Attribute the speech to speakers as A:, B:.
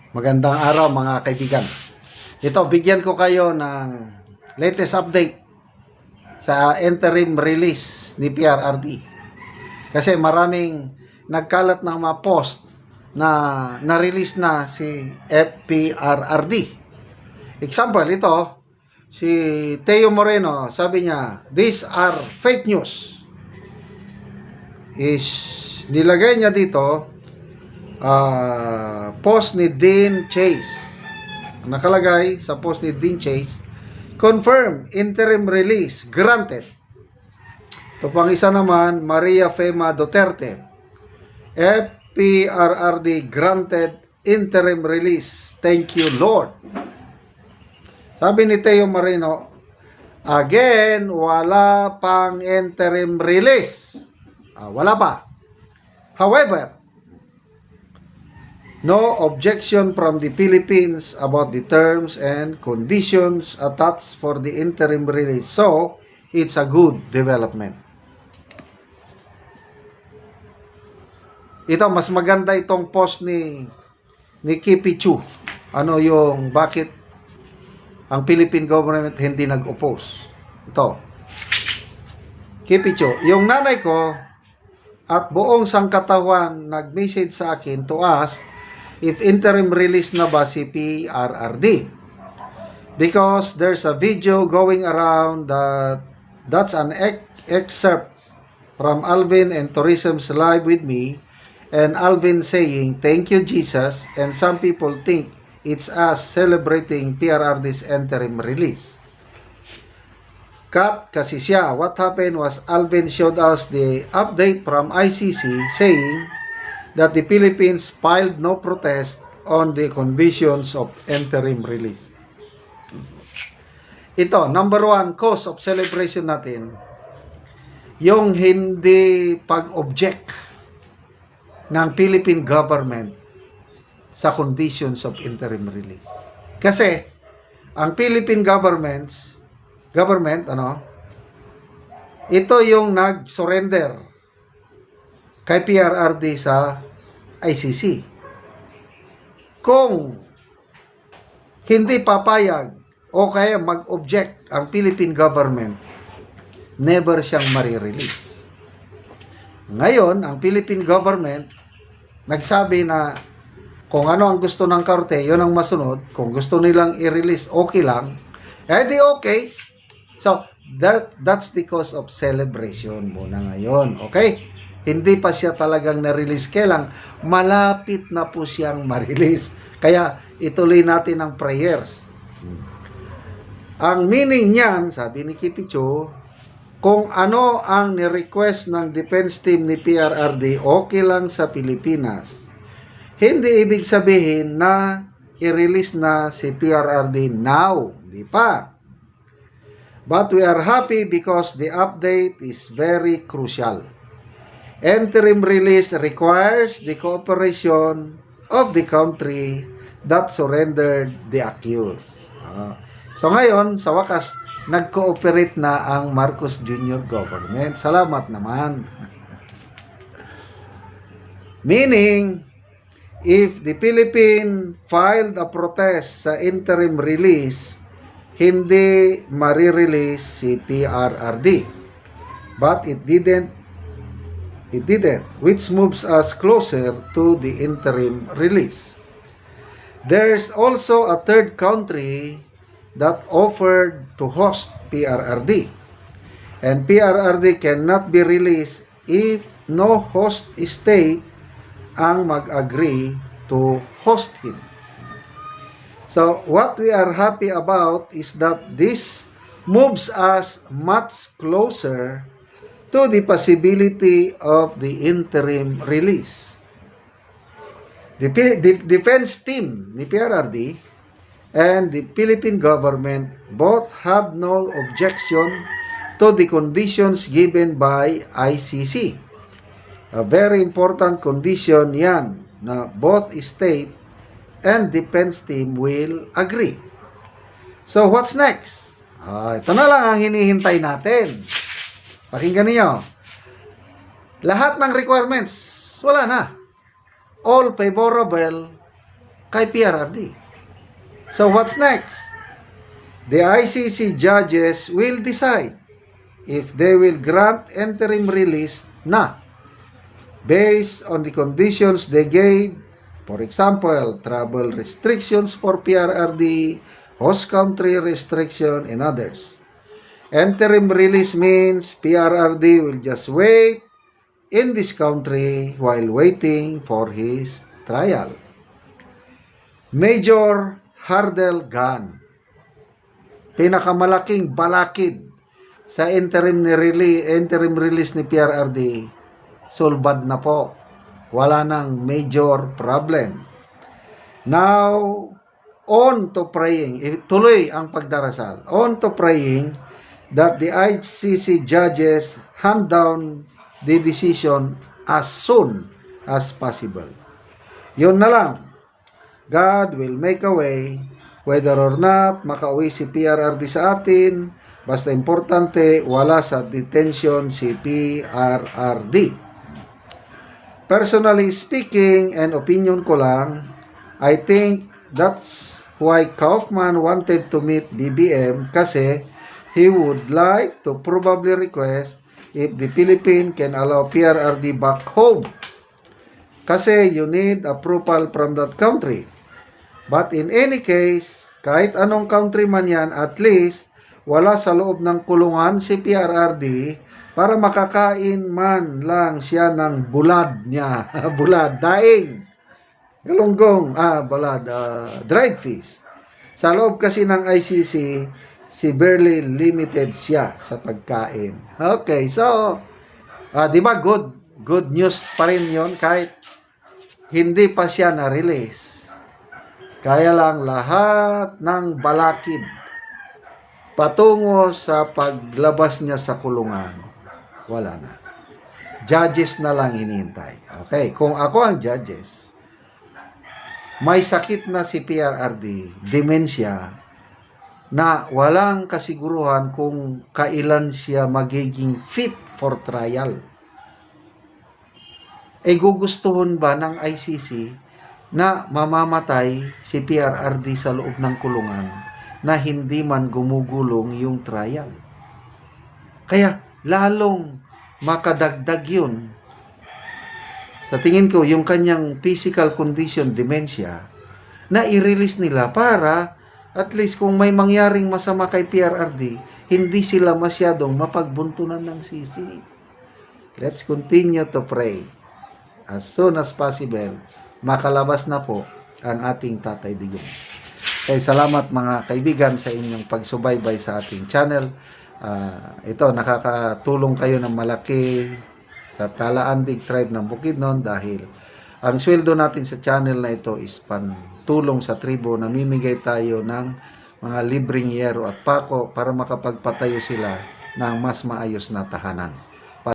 A: Magandang araw mga kaibigan. Ito, bigyan ko kayo ng latest update sa interim release ni PRRD. Kasi maraming nagkalat ng mga post na na-release na si FPRRD. Example, ito, si Teo Moreno, sabi niya, these are fake news. Nilagay niya dito, post ni Dean Chase. Nakalagay sa post ni Dean Chase, confirm interim release granted. Ito pang isa naman, Maria Fema Duterte, FPRRD granted interim release, thank you Lord. Sabi ni Teo Moreno, again, wala pang interim release. Wala pa. However, no objection from the Philippines about the terms and conditions attached for the interim release. So, it's a good development. Ito, mas maganda itong post ni Kipi Chu. Ano yung bakit ang Philippine government hindi nag-oppose. Ito. Kipi Chu, yung nanay ko at buong sangkatawan nag-message sa akin to ask if interim release na ba si PRRD. Because there's a video going around that's an excerpt from Alvin and Tourism's Live with Me, and Alvin saying, thank you Jesus, and some people think it's us celebrating PRRD's interim release. Cut kasi siya. What happened was Alvin showed us the update from ICC saying that the Philippines filed no protest on the conditions of interim release. Ito, number one cause of celebration natin, yung hindi pag-object ng Philippine government sa conditions of interim release. Kasi, ang Philippine government, ito yung nag-surrender kay PRRD sa ICC. Kung hindi papayag o kaya mag-object ang Philippine government, never siyang marirelease. Ngayon, ang Philippine government nagsabi na kung ano ang gusto ng korte, yun ang masunod. Kung gusto nilang i-release, okay lang. Di okay. So, that's the cause of celebration muna ngayon. Okay? Hindi pa siya talagang na-release. Kailang malapit na po siyang ma-release. Kaya ituloy natin ang prayers. Ang meaning niyan, sabi ni Kipicho, kung ano ang ni-request ng defense team ni PRRD, okay lang sa Pilipinas. Hindi ibig sabihin na i-release na si PRRD now. Hindi pa. But we are happy because the update is very crucial. Interim release requires the cooperation of the country that surrendered the accused. So ngayon, sa wakas, nag-cooperate na ang Marcos Jr. government. Salamat naman. Meaning, if the Philippines filed a protest sa interim release, hindi marirelease si PRRD. But it didn't, which moves us closer to the interim release. There's also a third country that offered to host PRRD. And PRRD cannot be released if no host state ang mag-agree to host him. So, what we are happy about is that this moves us much closer to the possibility of the interim release. The defense team ni PRRD and the Philippine government both have no objection to the conditions given by ICC. A very important condition yan na both state and defense team will agree. So, what's next? Ito na lang ang hinihintay natin. Pakinggan niyo. Lahat ng requirements, wala na. All favorable kay PRRD. So what's next? The ICC judges will decide if they will grant interim release na based on the conditions they gave. For example, travel restrictions for PRRD, host country restriction, and others. Interim release means PRRD will just wait in this country while waiting for his trial. Major hurdle gun. Pinakamalaking balakid sa interim release ni PRRD, sulbad na po. Wala nang major problem. Now, on to praying. Tuloy ang pagdarasal. On to praying that the ICC judges hand down the decision as soon as possible. Yun na lang. God will make a way whether or not makauwi si PRRD sa atin. Basta importante, wala sa detention si PRRD. Personally speaking, and opinion ko lang, I think that's why Kaufman wanted to meet BBM kasi he would like to probably request if the Philippines can allow PRRD back home. Kasi you need approval from that country. But in any case, kahit anong country man yan, at least wala sa loob ng kulungan si PRRD para makakain man lang siya ng bulad niya. Bulad, daing. Galunggong, dried fish. Sa loob kasi ng ICC, severely limited siya sa pagkain. Okay, so, di ba good news pa rin yun kahit hindi pa siya na-release. Kaya lang lahat ng balakid patungo sa paglabas niya sa kulungan, wala na. Judges na lang hinihintay. Okay, kung ako ang judges, may sakit na si PRRD, dementia, na walang kasiguruhan kung kailan siya magiging fit for trial. Gugustuhon ba ng ICC na mamamatay si PRRD sa loob ng kulungan na hindi man gumugulong yung trial? Kaya lalong makadagdag yun. Sa tingin ko, yung kanyang physical condition, dementia, na i-release nila para at least kung may mangyaring masama kay PRRD, hindi sila masyadong mapagbuntunan ng sisi. Let's continue to pray. As soon as possible, makalabas na po ang ating Tatay Digong. Kaya salamat mga kaibigan sa inyong pagsubaybay sa ating channel. Ito, nakakatulong kayo ng malaki sa Talaan Big Tribe ng Bukidnon dahil ang sweldo natin sa channel na ito is pantulong sa tribo. Namimigay tayo ng mga libreng yero at pako para makapagpatayo sila ng mas maayos na tahanan.